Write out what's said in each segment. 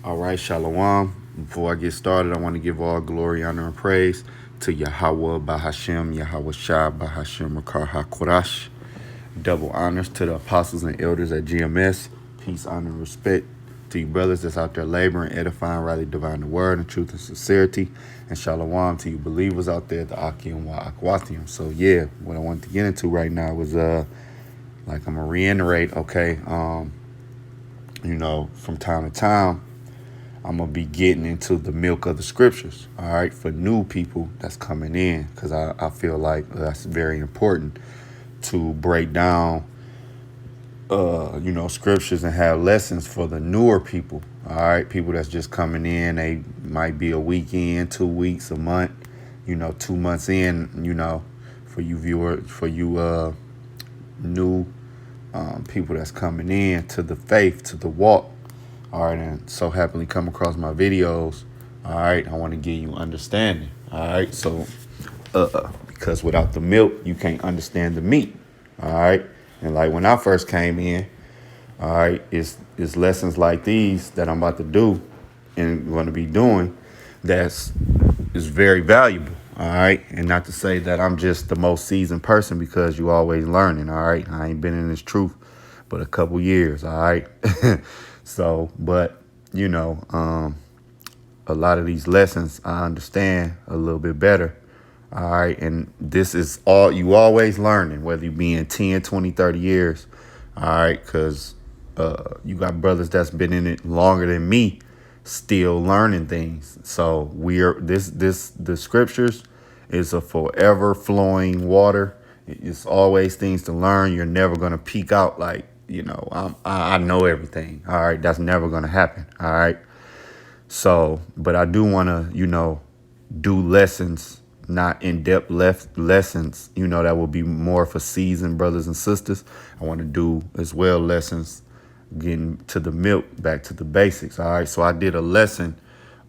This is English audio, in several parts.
All right, Shalom. Before I get started, I want to give all glory, honor, and praise to Yahweh Bahashem, Yahweh Shah Bahashem Makar HaKorash. Double honors to the apostles and elders at GMS. Peace, honor, and respect to you brothers that's out there laboring, edifying, rightly divine the word in truth and sincerity. And Shalom to you believers out there at the Akim Wa Akwathium. So yeah, what I wanted to get into right now was like I'm gonna reiterate, okay, from time to time I'm going to be getting into the milk of the scriptures, all right, for new people that's coming in, because I feel like that's very important to break down, scriptures and have lessons for the newer people, all right, people that's just coming in. They might be a week in, 2 weeks, a month, 2 months in, for you viewers, for you new people that's coming in to the faith, to the walk. All right, and so happily come across my videos. All right, I want to give you understanding. All right, so because without the milk, you can't understand the meat. All right, and like when I first came in, all right, it's lessons like these that I'm about to do and going to be doing that's is very valuable. All right, and not to say that I'm just the most seasoned person, because you always learning. All right, I ain't been in this truth but a couple years. All right. So, but, a lot of these lessons I understand a little bit better. All right. And this is all you always learning, whether you be in 10, 20, 30 years. All right. Because you got brothers that's been in it longer than me, still learning things. So the scriptures is a forever flowing water. It's always things to learn. You're never going to peak out like, I know everything. All right. That's never going to happen. All right. So, but I do want to, do lessons, not in-depth lessons, that will be more for seasoned brothers and sisters. I want to do as well lessons getting to the milk, back to the basics. All right. So I did a lesson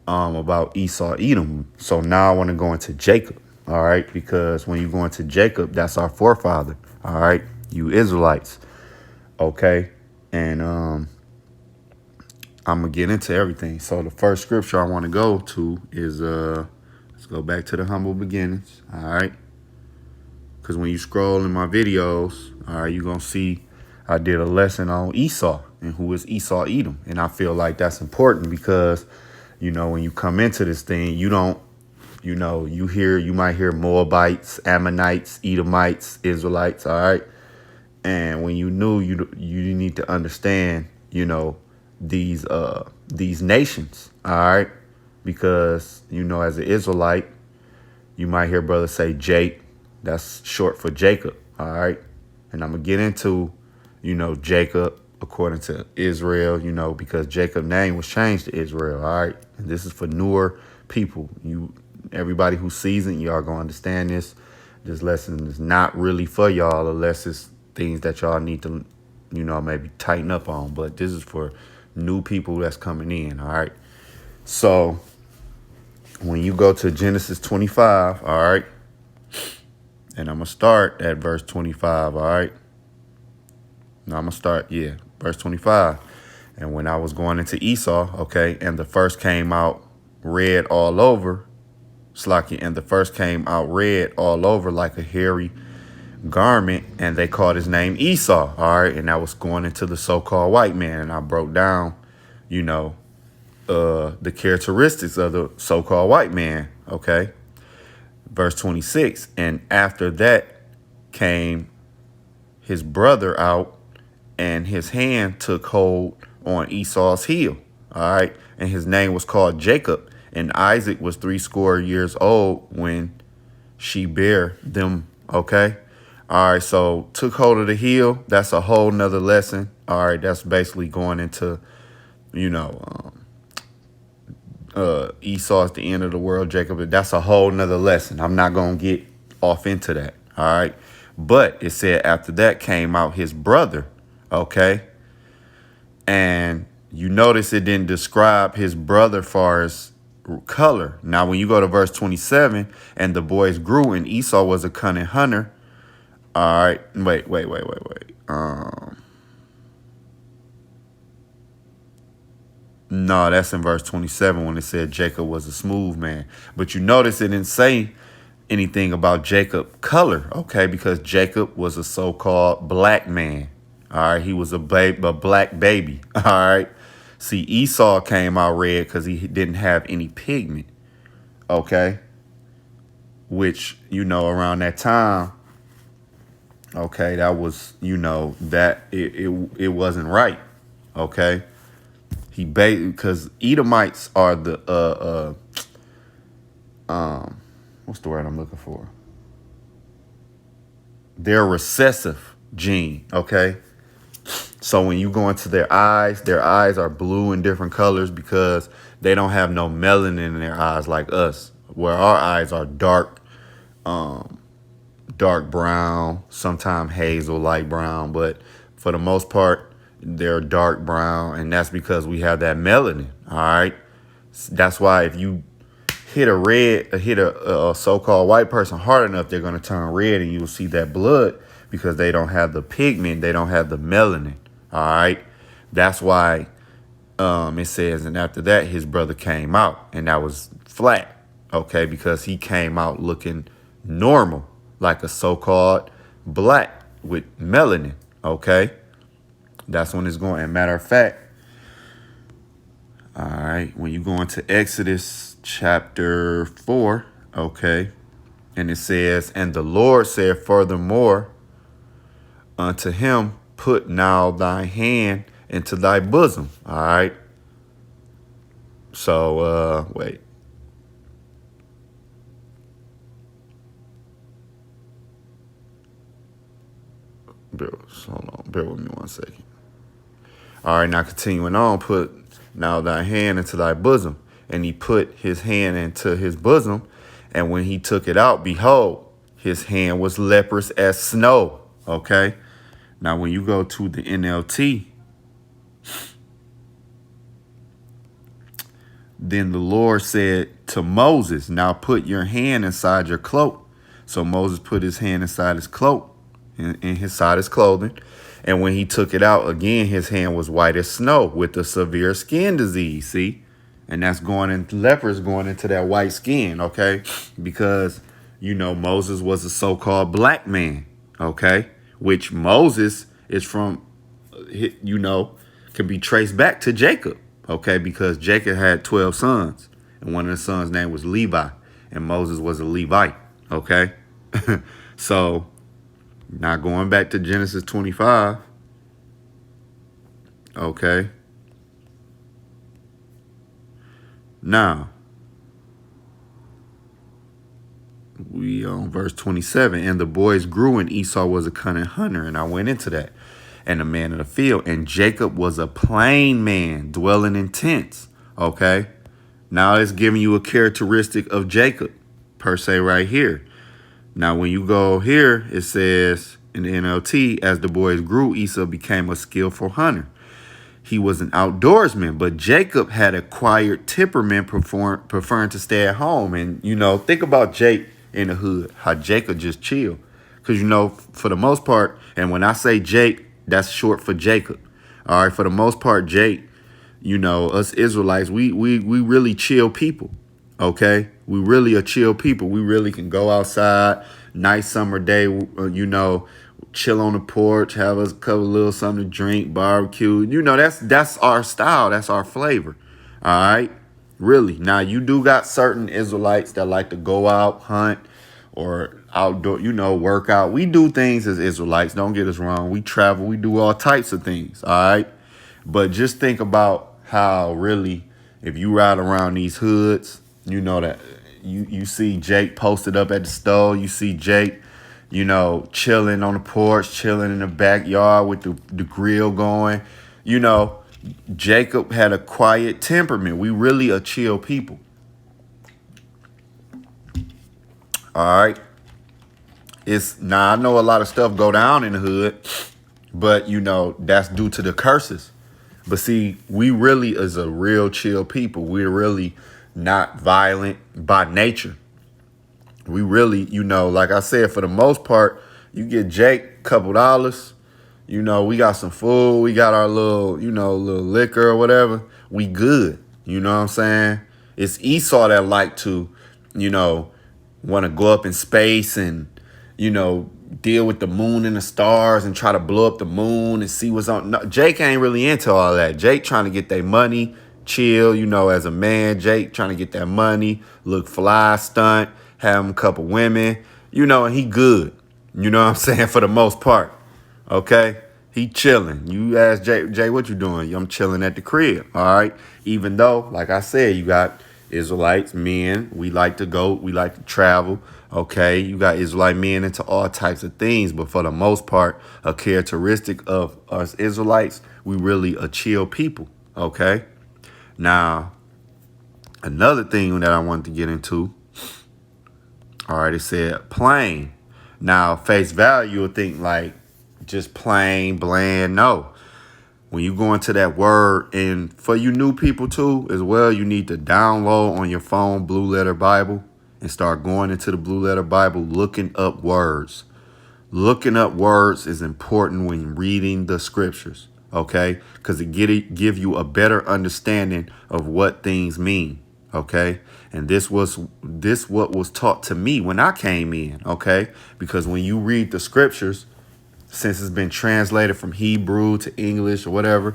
about Esau, Edom. So now I want to go into Jacob. All right. Because when you go into Jacob, that's our forefather. All right. You Israelites. Okay. And I'm going to get into everything. So the first scripture I want to go to is, let's go back to the humble beginnings. All right. Because when you scroll in my videos, all right, you're going to see I did a lesson on Esau and who is Esau Edom. And I feel like that's important because, when you come into this thing, you don't, you might hear Moabites, Ammonites, Edomites, Israelites. All right. And when you need to understand, these nations, all right, because as an Israelite, you might hear brothers say Jake, that's short for Jacob, all right, and I'm gonna get into Jacob according to Israel, because Jacob's name was changed to Israel, all right, and this is for newer people. Everybody who's seasoned, y'all gonna understand this. This lesson is not really for y'all unless it's things that y'all need to, maybe tighten up on. But this is for new people that's coming in, all right? So when you go to Genesis 25, all right, and I'm going to start at verse 25, all right? Now I'm going to start, verse 25. And when I was going into Esau, okay, and the first came out red all over, Slacky, and the first came out red all over like a hairy garment, and they called his name Esau, all right, and that was going into the so-called white man, and I broke down, the characteristics of the so-called white man, okay, verse 26, and after that came his brother out, and his hand took hold on Esau's heel, all right, and his name was called Jacob, and Isaac was 80 old when she bare them, okay. All right, so took hold of the heel. That's a whole nother lesson. All right, that's basically going into, Esau's the end of the world, Jacob. That's a whole nother lesson. I'm not going to get off into that. All right. But it said after that came out his brother. Okay. And you notice it didn't describe his brother far as color. Now, when you go to verse 27, and the boys grew, and Esau was a cunning hunter. All right. Wait. No, that's in verse 27 when it said Jacob was a smooth man. But you notice it didn't say anything about Jacob color, okay? Because Jacob was a so-called black man. All right, he was a black baby. All right. See, Esau came out red because he didn't have any pigment. Okay. Which, around that time, okay, that was, that it wasn't right. Okay. Because Edomites are the what's the word I'm looking for? They're a recessive gene, okay? So when you go into their eyes are blue in different colors because they don't have no melanin in their eyes like us, where our eyes are dark brown, sometimes hazel, light brown, but for the most part, they're dark brown, and that's because we have that melanin, all right? That's why if you hit a so-called white person hard enough, they're going to turn red, and you'll see that blood because they don't have the pigment, they don't have the melanin, all right? That's why it says, and after that, his brother came out, and that was flat, okay, because he came out looking normal, like a so-called black with melanin, okay? That's when it's going. And matter of fact, all right, when you go into Exodus chapter 4, okay, and it says, and the Lord said furthermore unto him, put now thy hand into thy bosom, all right? So, wait. Hold on, bear with me 1 second. All right, now continuing on, put now thy hand into thy bosom. And he put his hand into his bosom, and when he took it out, behold, his hand was leprous as snow, okay? Now, when you go to the NLT, then the Lord said to Moses, now put your hand inside your cloak. So Moses put his hand inside his cloak, inside his clothing. And when he took it out, again, his hand was white as snow with a severe skin disease, see? And that's lepers going into that white skin, okay? Because, Moses was a so-called black man, okay? Which Moses is from, can be traced back to Jacob, okay? Because Jacob had 12 sons, and one of the sons' name was Levi, and Moses was a Levite, okay? So, now going back to Genesis 25, okay? Now, we on verse 27, and the boys grew, and Esau was a cunning hunter, and I went into that, and a man of the field, and Jacob was a plain man, dwelling in tents, okay? Now it's giving you a characteristic of Jacob, per se, right here. Now, when you go here, it says in the NLT, as the boys grew, Esau became a skillful hunter. He was an outdoorsman, but Jacob had acquired temperament, preferring to stay at home. And, think about Jake in the hood, how Jacob just chill. Because, for the most part, and when I say Jake, that's short for Jacob. All right, for the most part, Jake, us Israelites, we really chill people. Okay, we really are chill people. We really can go outside, nice summer day, chill on the porch, have us a couple little something to drink, barbecue. That's our style. That's our flavor. All right, really. Now you do got certain Israelites that like to go out, hunt, or outdoor, work out. We do things as Israelites. Don't get us wrong. We travel. We do all types of things. All right, but just think about how really, if you ride around these hoods, that you see Jake posted up at the stove. You see Jake, chilling on the porch, chilling in the backyard with the grill going. Jacob had a quiet temperament. We really are chill people. All right. I know a lot of stuff go down in the hood, but that's due to the curses. But see, we really is a real chill people. We're really not violent by nature. We really, like I said, for the most part, you get Jake a couple dollars, You know, we got some food, we got our little, little liquor or whatever. We good. You know what I'm saying? It's Esau that like to, you know, want to go up in space and, deal with the moon and the stars and try to blow up the moon and see what's on. No, Jake ain't really into all that. Jake trying to get their money, chill, as a man. Jake trying to get that money, look fly, stunt, have him a couple women, and he good. You know what I'm saying? For the most part. Okay? He chilling. You ask Jay, what you doing? I'm chilling at the crib. All right. Even though, like I said, you got Israelites, men. We like to go. We like to travel. Okay. You got Israelite men into all types of things. But for the most part, a characteristic of us Israelites, we really a chill people. Okay. Now, another thing that I wanted to get into. All right. It said plain. Now, face value, you'll think like, just plain, bland. No. When you go into that word, and for you new people too, as well, you need to download on your phone Blue Letter Bible and start going into the Blue Letter Bible, looking up words. Looking up words is important when reading the scriptures, okay? Because it give you a better understanding of what things mean, okay? And this what was taught to me when I came in, okay? Because when you read the scriptures, since it's been translated from Hebrew to English or whatever,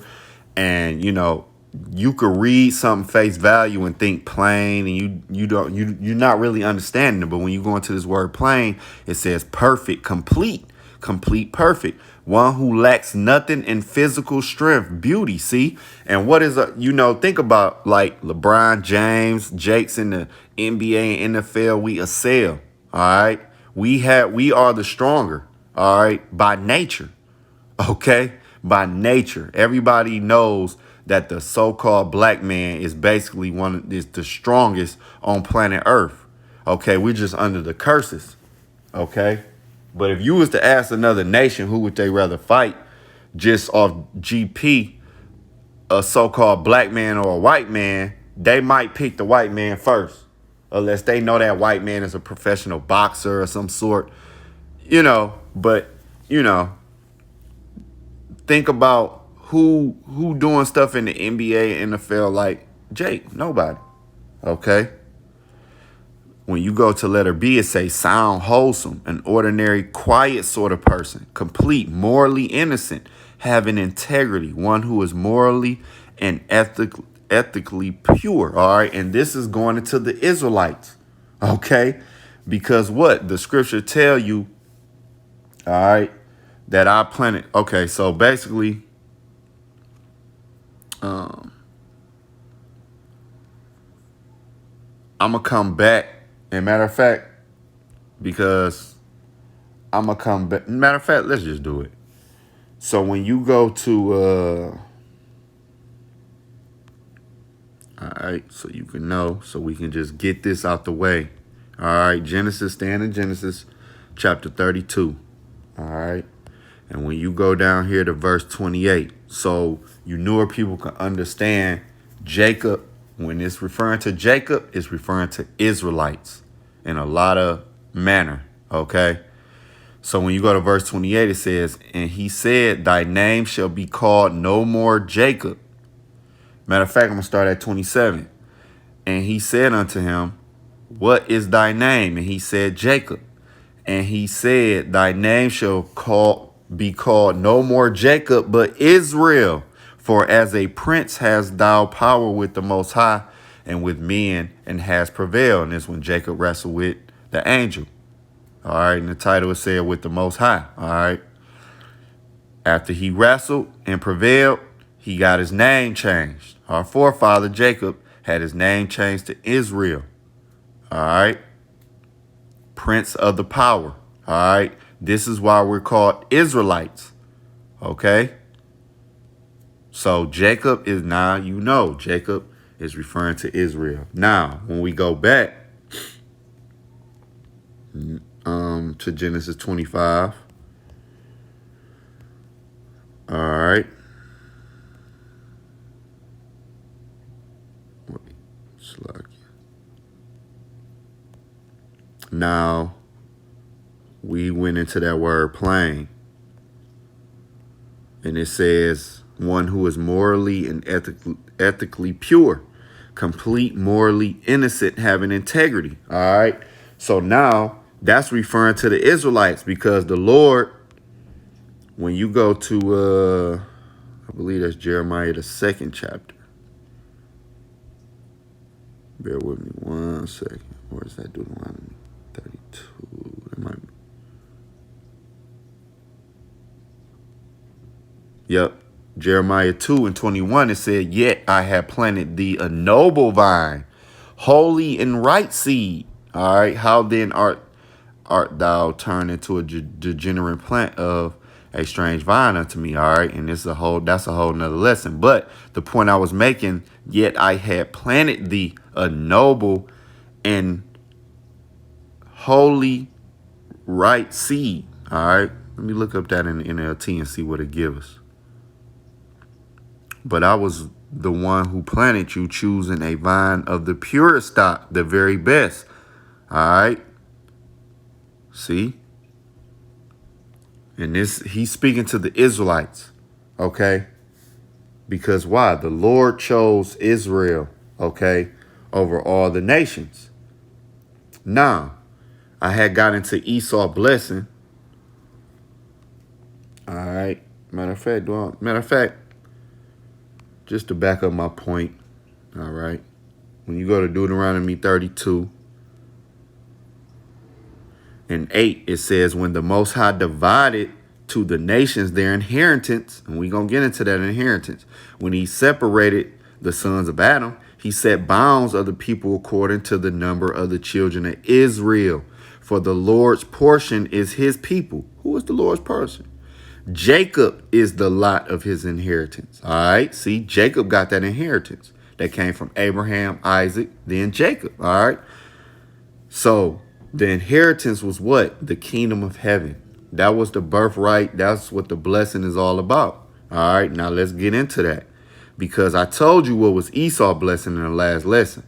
and you could read something face value and think plain, and you're not really understanding it. But when you go into this word plain, it says perfect, complete, perfect, one who lacks nothing in physical strength, beauty. See, and what is think about like LeBron James, Jake's in the NBA and NFL. We excel. All right, we are the stronger. All right, by nature. Okay, by nature. Everybody knows that the so-called black man is basically is the strongest on planet Earth. Okay, we're just under the curses. Okay, but if you was to ask another nation, who would they rather fight, just off GP, a so-called black man or a white man, they might pick the white man first, unless they know that white man is a professional boxer or some sort. But think about who doing stuff in the NBA and NFL like Jake. Nobody. Okay. When you go to letter B, it says sound, wholesome, an ordinary, quiet sort of person, complete, morally innocent, having integrity, one who is morally and ethically pure. All right. And this is going into the Israelites. Okay. Because what the scripture tell you, all right, that our planet. Okay, so basically, I'm gonna come back. And matter of fact, because I'm gonna come back. Matter of fact, let's just do it. So when you go to, all right, so you can know, so we can just get this out the way. All right, stand in Genesis chapter 32. All right. And when you go down here to verse 28, so you newer people can understand Jacob, when it's referring to Jacob, it's referring to Israelites in a lot of manner, okay? So when you go to verse 28, it says, and he said, thy name shall be called no more Jacob. Matter of fact, I'm going to start at 27. And he said unto him, what is thy name? And he said, Jacob. And he said, thy name shall be called no more Jacob, but Israel. For as a prince hast thou power with the Most High and with men, and has prevailed. And this when Jacob wrestled with the angel. All right. And the title is said with the Most High. All right. After he wrestled and prevailed, he got his name changed. Our forefather Jacob had his name changed to Israel. All right. Prince of the power. All right. This is why we're called Israelites. Okay. So Jacob is now, Jacob is referring to Israel. Now, when we go back to Genesis 25. All right. Now, we went into that word plain. And it says one who is morally and ethically pure, complete, morally innocent, having integrity. All right. So now that's referring to the Israelites, because the Lord, when you go to, I believe that's Jeremiah, the 2nd chapter. Bear with me 1 second. Where is that? Deuteronomy 32. That might be. Yep. Jeremiah 2:21, it said, "Yet I have planted thee a noble vine, holy and right seed." All right. How then art thou turned into a degenerate plant of a strange vine unto me? All right. And that's a whole nother lesson. But the point I was making, yet I had planted thee a noble and holy right seed. All right. Let me look up that in the NLT and see what it gives us. But I was the one who planted you, choosing a vine of the purest stock, the very best. All right. See? And this, he's speaking to the Israelites. Okay. Because why? The Lord chose Israel, okay, over all the nations. Now, I had got into Esau blessing. All right. Matter of fact, just to back up my point, all right, when you go to Deuteronomy 32 and 8, it says, when the Most High divided to the nations their inheritance, and we're going to get into that inheritance, when he separated the sons of Adam, he set bounds of the people according to the number of the children of Israel. For the Lord's portion is his people. Who is the Lord's portion? Jacob is the lot of his inheritance. All right. See, Jacob got that inheritance that came from Abraham, Isaac, then Jacob. All right. So the inheritance was what? The kingdom of heaven. That was the birthright. That's what the blessing is all about. All right. Now let's get into that, because I told you what was Esau's blessing in the last lesson.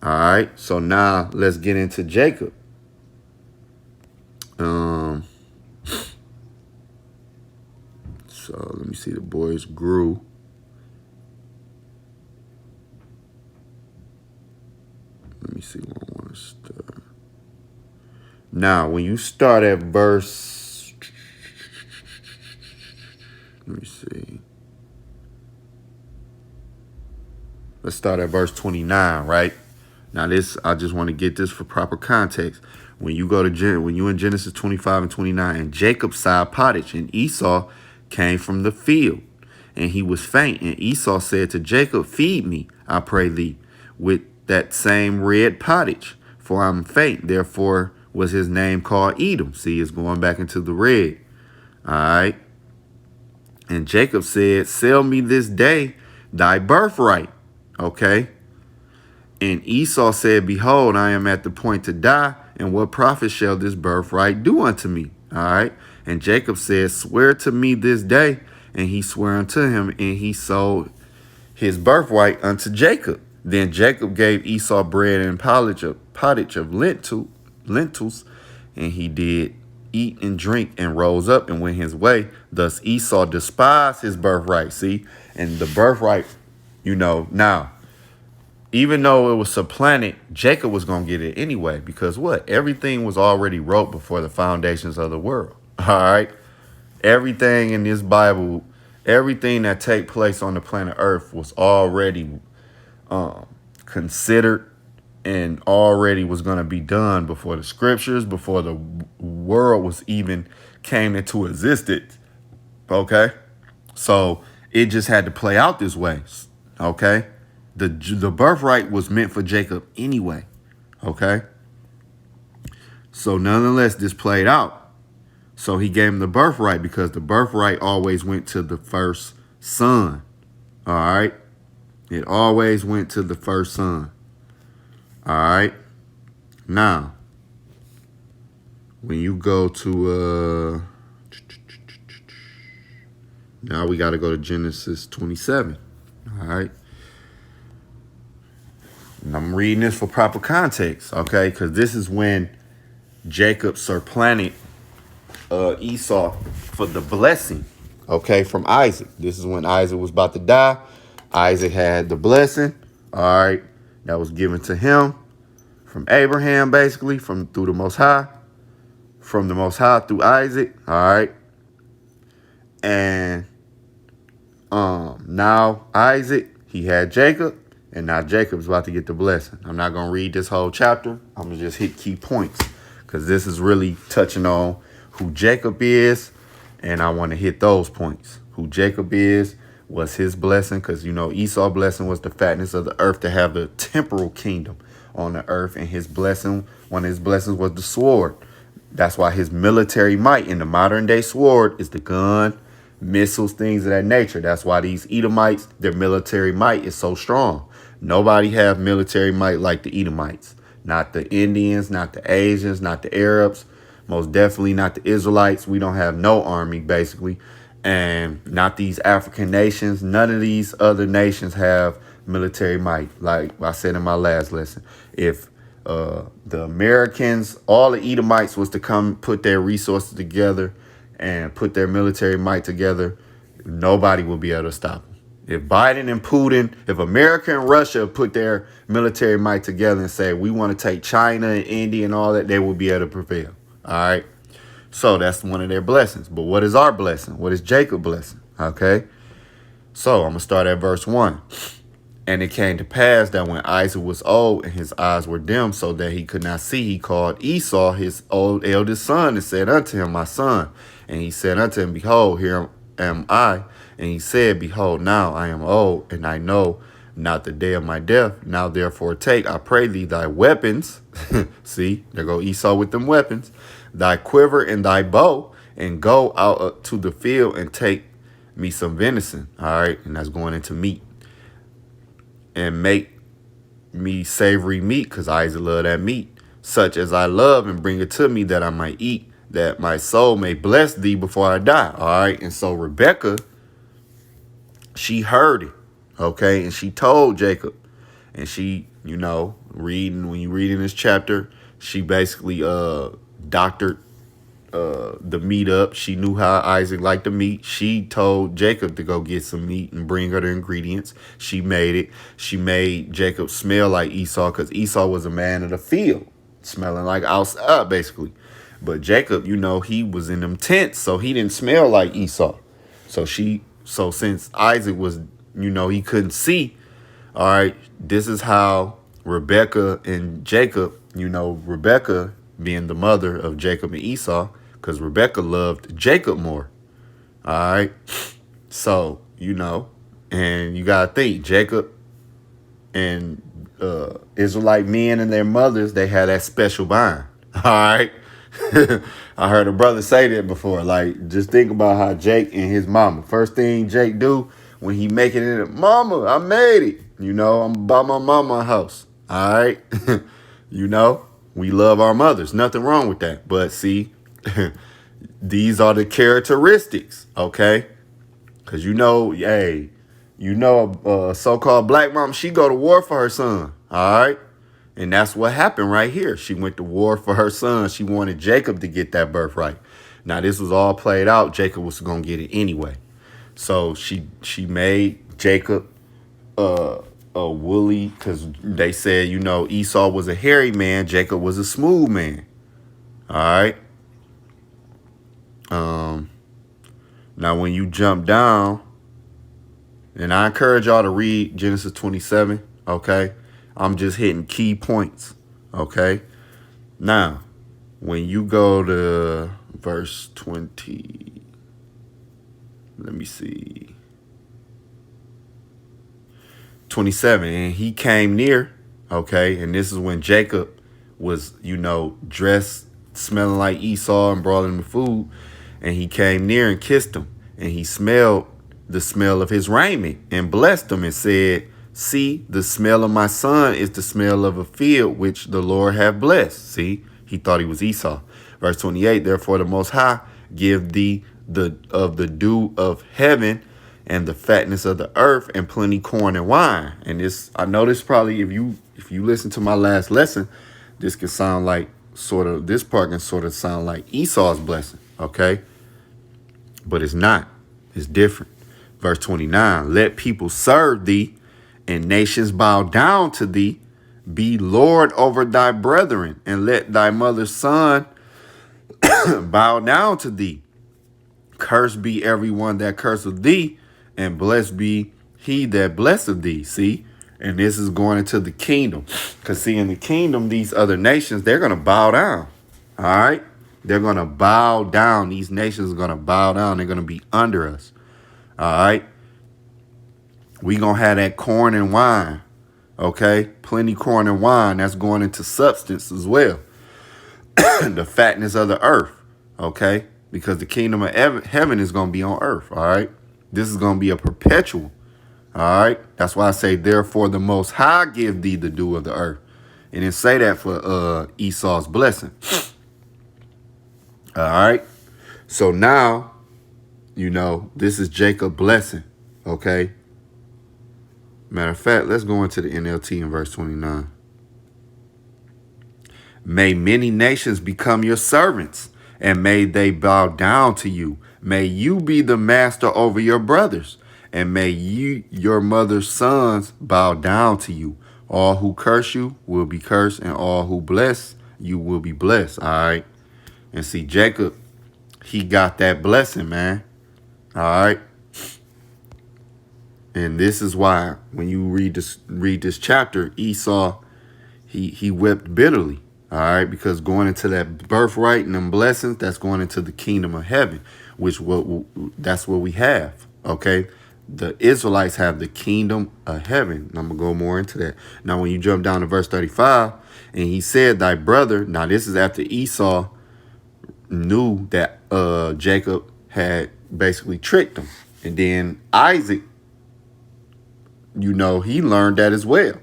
All right. So now let's get into Jacob. So let me see. The boys grew. Let me see where I want to start. Now, when you start at verse, let me see. Let's start at verse 29, right? Now this, I just want to get this for proper context. When you go to when you in Genesis 25 and 29, and Jacob sighed pottage, and Esau came from the field, and he was faint. And Esau said to Jacob, feed me, I pray thee, with that same red pottage, for I'm faint. Therefore was his name called Edom. See, it's going back into the red. All right. And Jacob said, sell me this day thy birthright. Okay. And Esau said, behold, I am at the point to die, and what profit shall this birthright do unto me? All right. And Jacob said, swear to me this day. And he swore unto him, and he sold his birthright unto Jacob. Then Jacob gave Esau bread and pottage of lentils, and he did eat and drink and rose up and went his way. Thus Esau despised his birthright. See, and the birthright, now, even though it was supplanted, Jacob was going to get it anyway, because what? Everything was already wrote before the foundations of the world. All right. Everything in this Bible, everything that take place on the planet Earth was already considered and already was going to be done before the scriptures, before the world was even came into existence. Okay. So it just had to play out this way. Okay. The birthright was meant for Jacob anyway. Okay. So nonetheless, this played out. So he gave him the birthright, because the birthright always went to the first son. All right. It always went to the first son. All right. Now, when you go to, now we got to go to Genesis 27. All right. And I'm reading this for proper context. Okay. Because this is when Jacob supplanted Esau for the blessing. okay, from Isaac. This is when Isaac was about to die. Isaac had the blessing, all right, that was given to him from Abraham, basically, from through the Most High, from the Most High through Isaac, all right. And now Isaac, he had Jacob, and now Jacob's about to get the blessing. I'm not going to read this whole chapter. I'm going to just hit key points because this is really touching on who Jacob is, and I want to hit those points. Who Jacob is, was his blessing, because, you know, Esau's blessing was the fatness of the earth to have the temporal kingdom on the earth, and his blessing, one of his blessings was the sword. That's why his military might in the modern day sword is the gun, missiles, things of that nature. That's why these Edomites, their military might is so strong. Nobody have military might like the Edomites. Not the Indians, not the Asians, not the Arabs, most definitely not the Israelites. We don't have no army, basically. And not these African nations. None of these other nations have military might. Like I said in my last lesson, if the Americans, all the Edomites was to come put their resources together and put their military might together, nobody will be able to stop them. If Biden and Putin, if America and Russia put their military might together and say, we want to take China and India and all that, they will be able to prevail. All right. So that's one of their blessings. But what is our blessing? What is Jacob's blessing? Okay. So I'm going to start at verse 1. And it came to pass that when Isaac was old and his eyes were dim so that he could not see, he called Esau, his old eldest son, and said unto him, my son. And he said unto him, behold, here am I. And he said, behold, now I am old, and I know not the day of my death. Now therefore take, I pray thee, thy weapons. See, there go Esau with them weapons. Thy quiver and thy bow, and go out to the field and take me some venison. All right, and that's going into meat. And make me savory meat, because Isaac loved that meat, such as I love, and bring it to me that I might eat, that my soul may bless thee before I die. All right. And so Rebekah, she heard it. Okay. And she told Jacob, and she, you know, when you read in this chapter, she basically doctored the meat up. She knew how Isaac liked the meat. She told Jacob to go get some meat and bring her the ingredients. She made it. She made Jacob smell like Esau, because Esau was a man of the field, smelling like outside, basically. But Jacob, you know, he was in them tents, so he didn't smell like Esau. So since Isaac was, you know, he couldn't see, all right, this is how Rebekah and Jacob, you know, Rebekah being the mother of Jacob and Esau, because Rebekah loved Jacob more. All right. So, you know, and you got to think, Jacob and Israelite men and their mothers, they had that special bond. All right. I heard a brother say that before. Like, just think about how Jake and his mama, first thing Jake do when he make it in, mama, I made it. You know, I'm by my mama house. All right. You know, we love our mothers. Nothing wrong with that. But see, these are the characteristics. Okay. Because, you know, hey, you know, a so-called black mom, she go to war for her son. All right. And that's what happened right here. She went to war for her son. She wanted Jacob to get that birthright. Now, this was all played out. Jacob was going to get it anyway. So she made Jacob a woolly, because they said, you know, Esau was a hairy man. Jacob was a smooth man. All right. Now, when you jump down, and I encourage y'all to read Genesis 27, okay? I'm just hitting key points, okay? Now, when you go to verse 20, let me see. 27, and he came near, okay? And this is when Jacob was, you know, dressed, smelling like Esau and brought him food. And he came near and kissed him. And he smelled the smell of his raiment and blessed him and said, see, the smell of my son is the smell of a field which the Lord hath blessed. See, he thought he was Esau. Verse 28, therefore the Most High give thee of the dew of heaven and the fatness of the earth and plenty corn and wine. And this, I know this probably, if you listen to my last lesson, this could sound like this part can sort of sound like Esau's blessing, okay? But it's not. It's different. Verse 29, let people serve thee and nations bow down to thee. Be Lord over thy brethren, and let thy mother's son bow down to thee. Cursed be everyone that curseth thee, and blessed be he that blesseth thee. See? And this is going into the kingdom. Because see, in the kingdom, these other nations, they're going to bow down. All right? They're going to bow down. These nations are going to bow down. They're going to be under us. All right? We going to have that corn and wine. Okay? Plenty corn and wine. That's going into substance as well. The fatness of the earth. Okay? Because the kingdom of heaven is going to be on earth. All right? This is going to be a perpetual. All right. That's why I say, therefore, the Most High give thee the dew of the earth. And then say that for Esau's blessing. All right. So now, this is Jacob's blessing. Okay. Matter of fact, let's go into the NLT in verse 29. May many nations become your servants, and may they bow down to you. May you be the master over your brothers. And may your mother's sons bow down to you. All who curse you will be cursed, and all who bless you will be blessed. All right. And see, Jacob, he got that blessing, man. All right. And this is why when you read this chapter, Esau, he wept bitterly. All right, because going into that birthright and them blessings, that's going into the kingdom of heaven, that's what we have. Okay. The Israelites have the kingdom of heaven. And I'm going to go more into that. Now, when you jump down to verse 35, and he said, thy brother, now this is after Esau knew that Jacob had basically tricked him. And then Isaac, he learned that as well.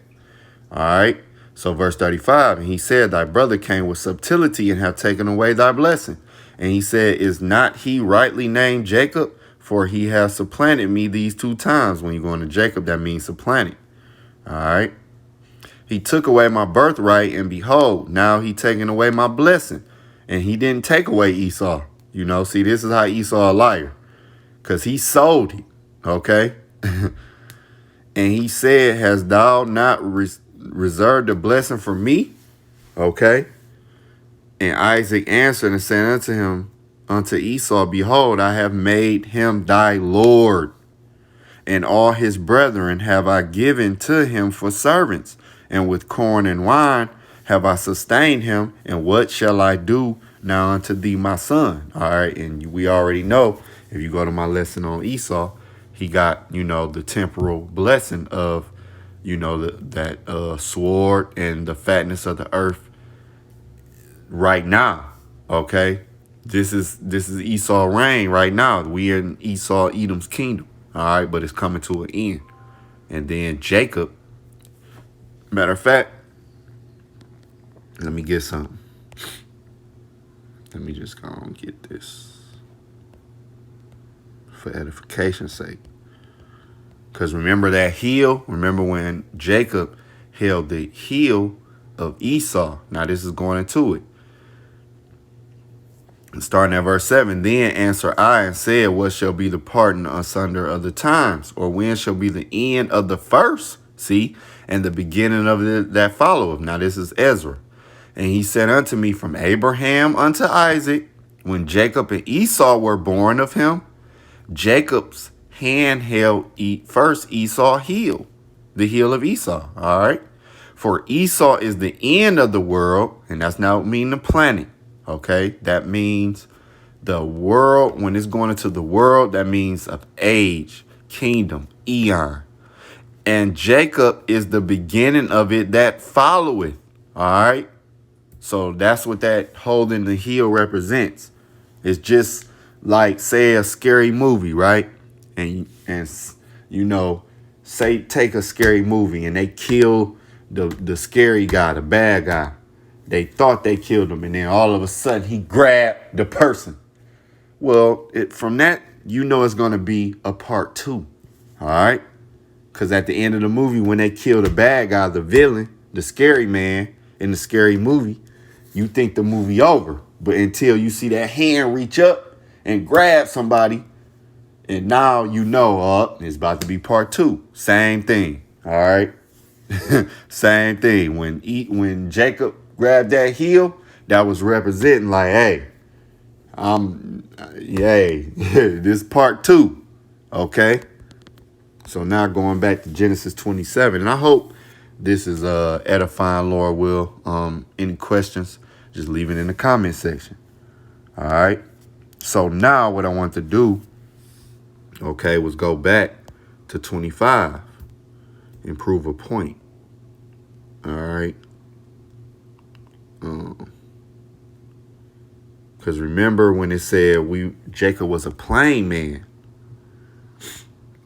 All right. So verse 35, and he said, thy brother came with subtlety and have taken away thy blessing. And he said, is not he rightly named Jacob? For he has supplanted me these 2 times. When you go into Jacob, that means supplanted. All right. He took away my birthright, and behold, now he taken away my blessing. And he didn't take away Esau. See, this is how Esau a liar. Because he sold it. Okay. And he said, hast thou not reserved the blessing for me? Okay. And Isaac answered and said unto him, unto Esau, behold, I have made him thy Lord, and all his brethren have I given to him for servants, and with corn and wine have I sustained him, and what shall I do now unto thee, my son? All right, and we already know, if you go to my lesson on Esau, he got, the temporal blessing of, that sword and the fatness of the earth right now, okay? This is Esau reign right now. We are in Esau Edom's kingdom. All right, but it's coming to an end. And then Jacob, matter of fact, let me get something. Let me just go and get this for edification's sake. Because remember that heel? Remember when Jacob held the heel of Esau? Now this is going into it. Starting at verse 7, then answered I and said, what shall be the parting asunder of the times? Or when shall be the end of the first? See, and the beginning of that followeth. Now this is Ezra. And he said unto me, from Abraham unto Isaac, when Jacob and Esau were born of him, Jacob's hand held first Esau's heel, the heel of Esau. All right. For Esau is the end of the world, and that's not mean the planet. Okay, that means the world. When it's going into the world, that means of age, kingdom, eon. And Jacob is the beginning of it that followeth. All right. So that's what that holding the heel represents. It's just like, say, a scary movie, right? And say take a scary movie and they kill the scary guy, the bad guy. They thought they killed him, and then all of a sudden he grabbed the person. Well, from that, it's going to be a part 2. All right. Because at the end of the movie, when they kill the bad guy, the villain, the scary man in the scary movie, you think the movie over. But until you see that hand reach up and grab somebody, And now you know, it's about to be part 2. Same thing. All right. Same thing. When Jacob grabbed that heel, that was representing like, hey, this part 2. Okay. So now going back to Genesis 27, and I hope this is edifying, Lord will. Any questions, just leave it in the comment section. All right. So now what I want to do, okay, was go back to 25 and prove a point. All right. Because remember when it said Jacob was a plain man.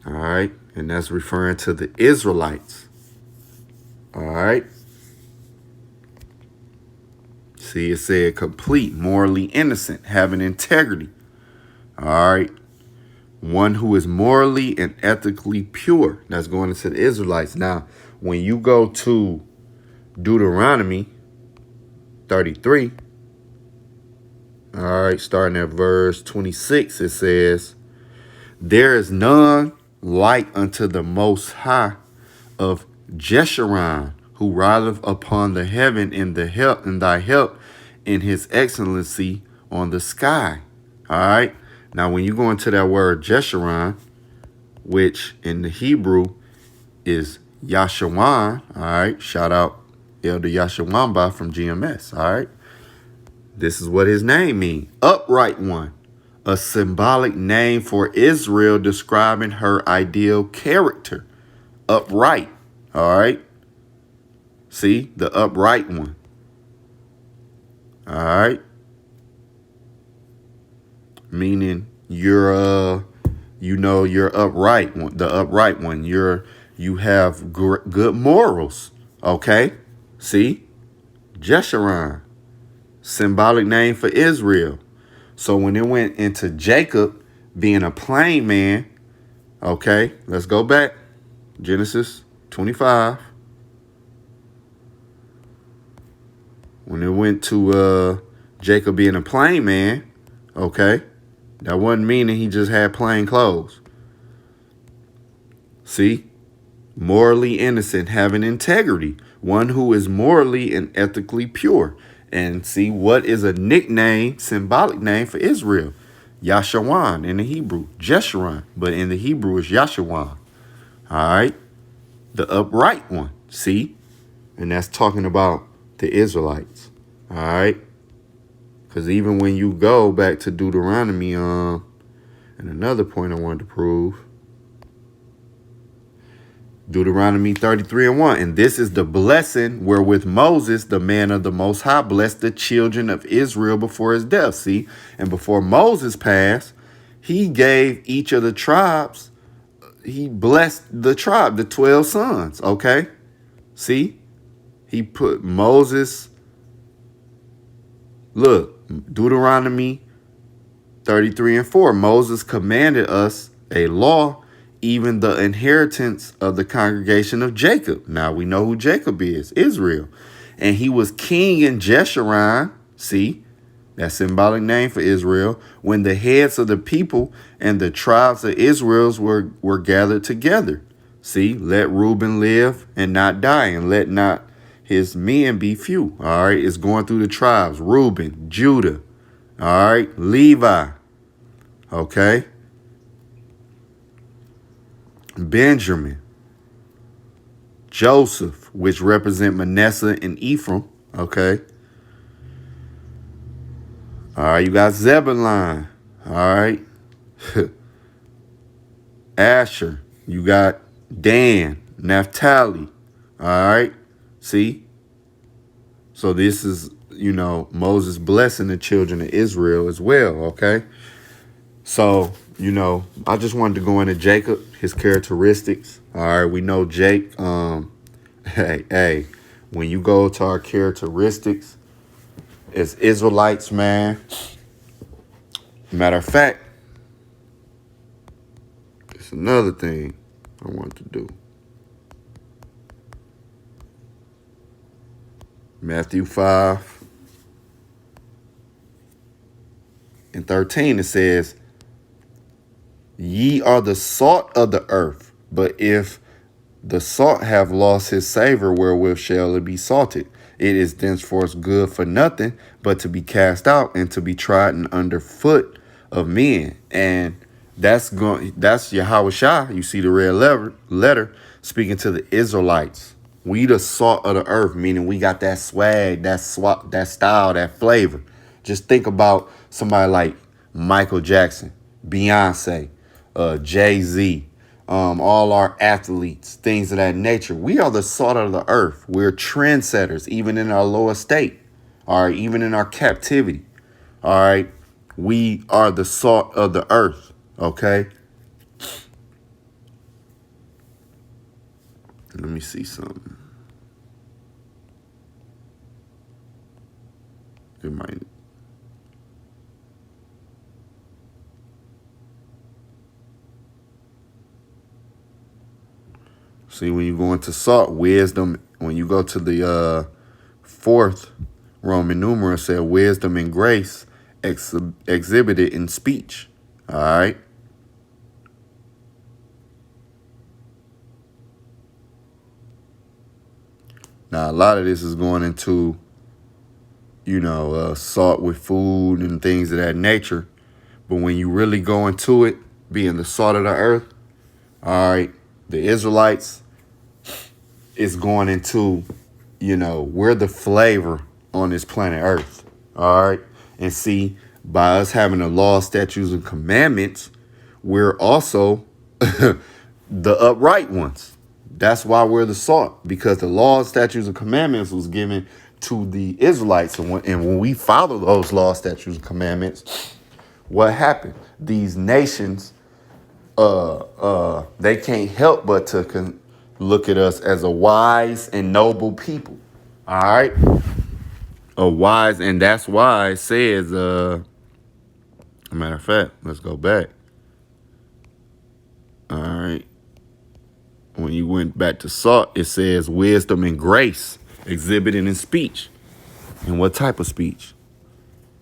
All right. And that's referring to the Israelites. All right. See, it said complete, morally innocent, having integrity. All right. One who is morally and ethically pure. That's going into the Israelites. Now, when you go to Deuteronomy 33, all right, starting at verse 26, it says, there is none like unto the Most High of Jeshurun, who rideth upon the heaven in thy help in his excellency on the sky. All right. Now, when you go into that word Jeshurun, which in the Hebrew is Yashawan, all right, shout out Elder Yashawamba from GMS, all right. This is what his name means, upright one, a symbolic name for Israel describing her ideal character, upright, all right. See, the upright one, all right, meaning you're upright one, the upright one. You have good morals. Okay. See, Jeshurun, symbolic name for Israel. So when it went into Jacob being a plain man, okay, let's go back. Genesis 25. When it went to Jacob being a plain man, okay, that wasn't meaning he just had plain clothes. See? Morally innocent, having integrity. One who is morally and ethically pure. And see, what is a nickname, symbolic name for Israel? Yashawan in the Hebrew. Jeshurun, but in the Hebrew is Yashawan. All right? The upright one. See? And that's talking about the Israelites. All right? Because even when you go back to Deuteronomy, and another point I wanted to prove, Deuteronomy 33:1. And this is the blessing wherewith Moses, the man of the Most High, blessed the children of Israel before his death. See, and before Moses passed, he gave each of the tribes, he blessed the tribe, the 12 sons. Okay. See, he put Moses, look, Deuteronomy 33:4. Moses commanded us a law, even the inheritance of the congregation of Jacob. Now we know who Jacob is, Israel. And he was king in Jeshurun. See, that symbolic name for Israel. When the heads of the people and the tribes of Israel were gathered together. See, let Reuben live and not die, and let not his men be few. All right, it's going through the tribes. Reuben, Judah, all right, Levi, okay, Benjamin, Joseph, which represent Manasseh and Ephraim. Okay. All right. You got Zebulun. All right. Asher. You got Dan, Naphtali. All right. See? So this is, Moses blessing the children of Israel as well. Okay. So, I just wanted to go into Jacob, his characteristics. All right, we know Jake. Hey, when you go to our characteristics as Israelites, man. Matter of fact, it's another thing I want to do. Matthew 5:13, it says, Ye are the salt of the earth, but if the salt have lost his savor, wherewith shall it be salted? It is thenceforth good for nothing but to be cast out and to be trodden under foot of men. And that's Yahweh Shah. You see the red letter speaking to the Israelites. We the salt of the earth, meaning we got that swag, that style, that flavor. Just think about somebody like Michael Jackson, Beyonce, Jay-Z, all our athletes, things of that nature. We are the salt of the earth. We're trendsetters, even in our lower state, all right, even in our captivity, all right. We are the salt of the earth, okay? Let me see something. It might. See, when you go into salt, wisdom, when you go to the fourth Roman numeral, it said wisdom and grace exhibited in speech. All right. Now, a lot of this is going into, salt with food and things of that nature. But when you really go into it, being the salt of the earth, all right, the Israelites is going into, we're the flavor on this planet Earth. All right. And see, by us having the law, statutes, and commandments, we're also the upright ones. That's why we're the salt, because the laws, statutes, and commandments was given to the Israelites. And when we follow those laws, statutes, and commandments, what happened? These nations, they can't help but to look at us as a wise and noble people. All right. A wise, and that's why it says, matter of fact, let's go back. All right. When you went back to salt, it says wisdom and grace exhibited in speech. And what type of speech?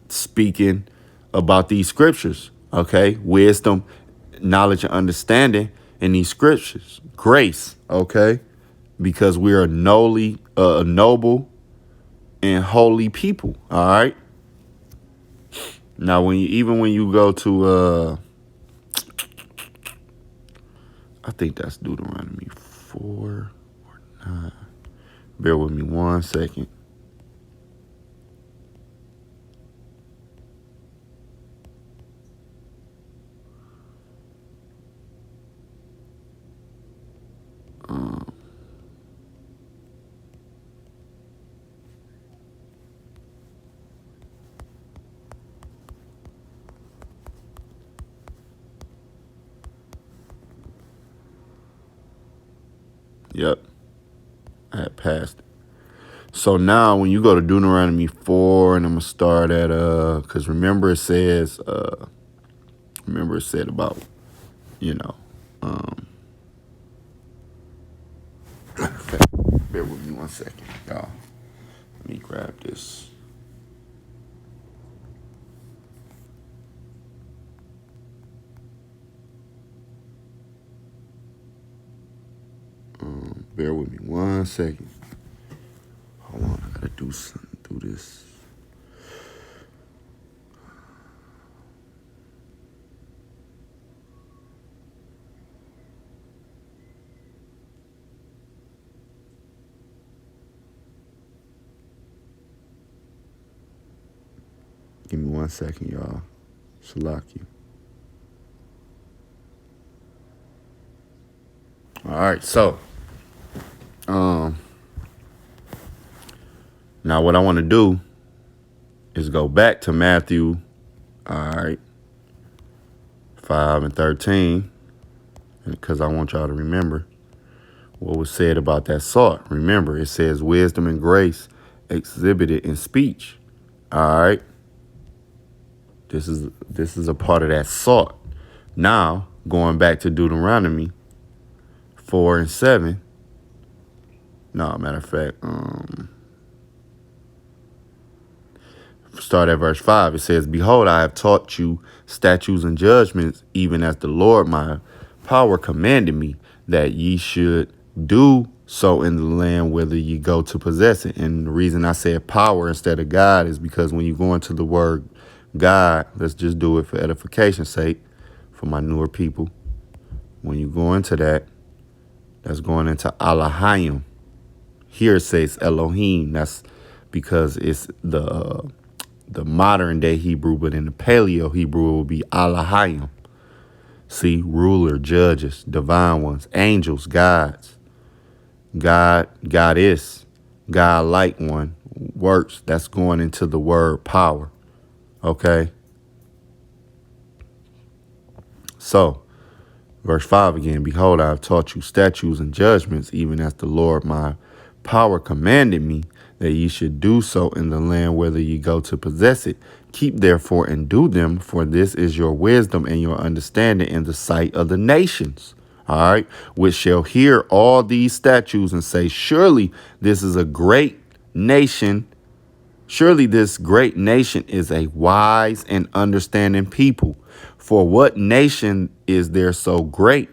Speaking about these scriptures. Okay. Wisdom, knowledge, and understanding in these scriptures. Grace. Okay. Because we are noble and holy people. All right. Now, when you go to, I think that's Deuteronomy 4 or 9. Bear with me 1 second. Yep. I had passed it. So now when you go to Deuteronomy 4, and I'm going to start at, because remember it said about, bear with me 1 second, y'all. Let me grab this. Bear with me 1 second. Hold on, I gotta do something through this. Give me 1 second, y'all. Salaki. All right, so now what I want to do is go back to Matthew, all right, 5 and 13, because I want y'all to remember what was said about that salt. Remember, it says wisdom and grace exhibited in speech. All right. This is a part of that salt. Now, going back to Deuteronomy 4 and 7. No, matter of fact, start at verse 5. It says, "Behold, I have taught you statutes and judgments, even as the Lord my power commanded me, that ye should do so in the land whither ye go to possess it." And the reason I said power instead of God is because when you go into the word God, let's just do it for edification's sake, for my newer people. When you go into that, that's going into Elohim. Here it says Elohim. That's because it's the modern day Hebrew, but in the Paleo Hebrew, it will be Elohim. See, ruler, judges, divine ones, angels, gods, God, goddess, God-like one, works. That's going into the word power. Okay. So, verse 5 again, "Behold, I have taught you statutes and judgments, even as the Lord my power commanded me, that ye should do so in the land whither ye go to possess it. Keep therefore and do them, for this is your wisdom and your understanding in the sight of the nations. All right, which shall hear all these statutes and say, surely this is a great nation. Surely this great nation is a wise and understanding people. For what nation is there so great,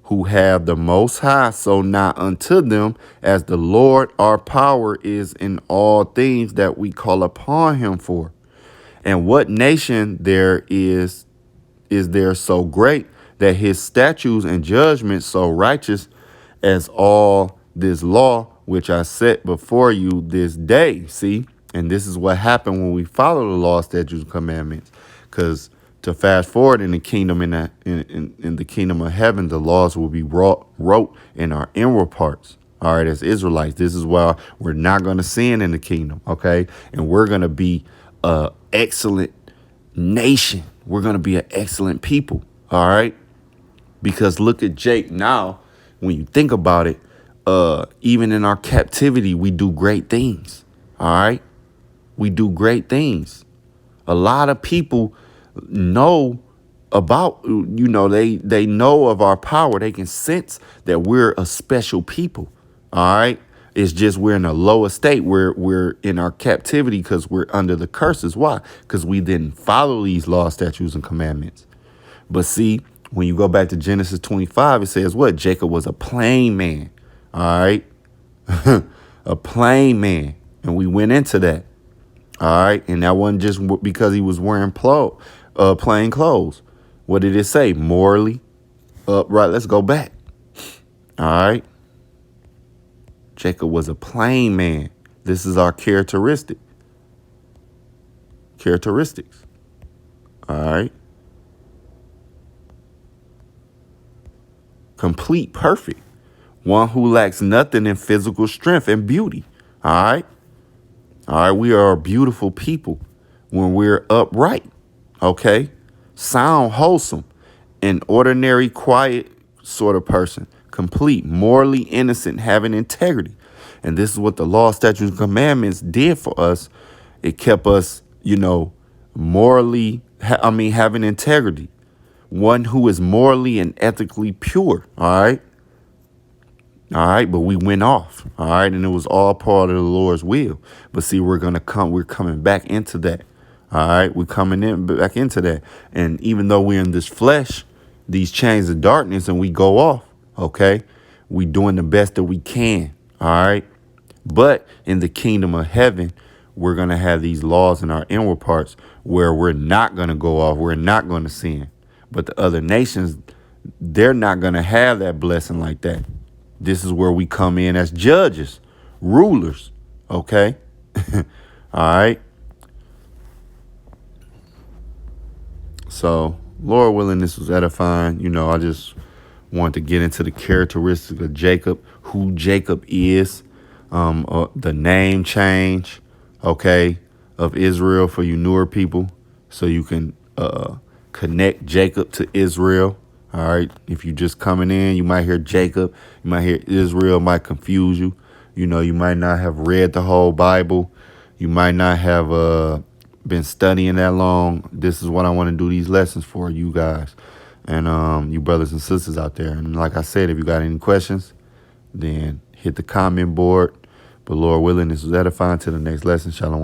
who have the Most High so nigh unto them, as the Lord our power is in all things that we call upon him for? And what nation there is there so great, that his statutes and judgments so righteous, as all this law which I set before you this day?" See, and this is what happened when we follow the law, statutes, and commandments. Because to fast forward in the kingdom, in the kingdom of heaven, the laws will be wrote in our inward parts. All right, as Israelites, this is why we're not going to sin in the kingdom. Okay, and we're going to be an excellent nation. We're going to be an excellent people. All right, because look at Jake now. When you think about it, even in our captivity, we do great things. All right, we do great things. A lot of people know about, they know of our power. They can sense that we're a special people. All right. It's just we're in a lower state. We're in our captivity because we're under the curses. Why? Because we didn't follow these laws, statutes, and commandments. But see, when you go back to Genesis 25, it says what? Jacob was a plain man. All right. A plain man. And we went into that. All right. And that wasn't just because he was wearing plain clothes. What did it say? Morally upright. Let's go back. All right. Jacob was a plain man. This is our characteristics. All right. Complete, perfect. One who lacks nothing in physical strength and beauty. All right. All right. We are a beautiful people when we're upright. Okay. Sound, wholesome, an ordinary, quiet sort of person. Complete, morally innocent, having integrity. And this is what the law, statutes, and commandments did for us. It kept us, morally, having integrity. One who is morally and ethically pure. All right. All right. But we went off. All right. And it was all part of the Lord's will. But see, we're coming back into that. All right. We're coming back into that. And even though we're in this flesh, these chains of darkness, and we go off. OK, we doing the best that we can. All right. But in the kingdom of heaven, we're going to have these laws in our inward parts where we're not going to go off. We're not going to sin. But the other nations, they're not going to have that blessing like that. This is where we come in as judges, rulers. OK. All right. So, Lord willing, this was edifying. I just wanted to get into the characteristics of Jacob, who Jacob is, the name change, okay, of Israel for you newer people, so you can connect Jacob to Israel. All right. If you're just coming in, you might hear Jacob, you might hear Israel, might confuse you. You might not have read the whole Bible. You might not have been studying that long. This is what I want to do these lessons for you guys and you brothers and sisters out there. And like I said, if you got any questions, then hit the comment board. But Lord willing, this was edifying. To the next lesson. Shalom.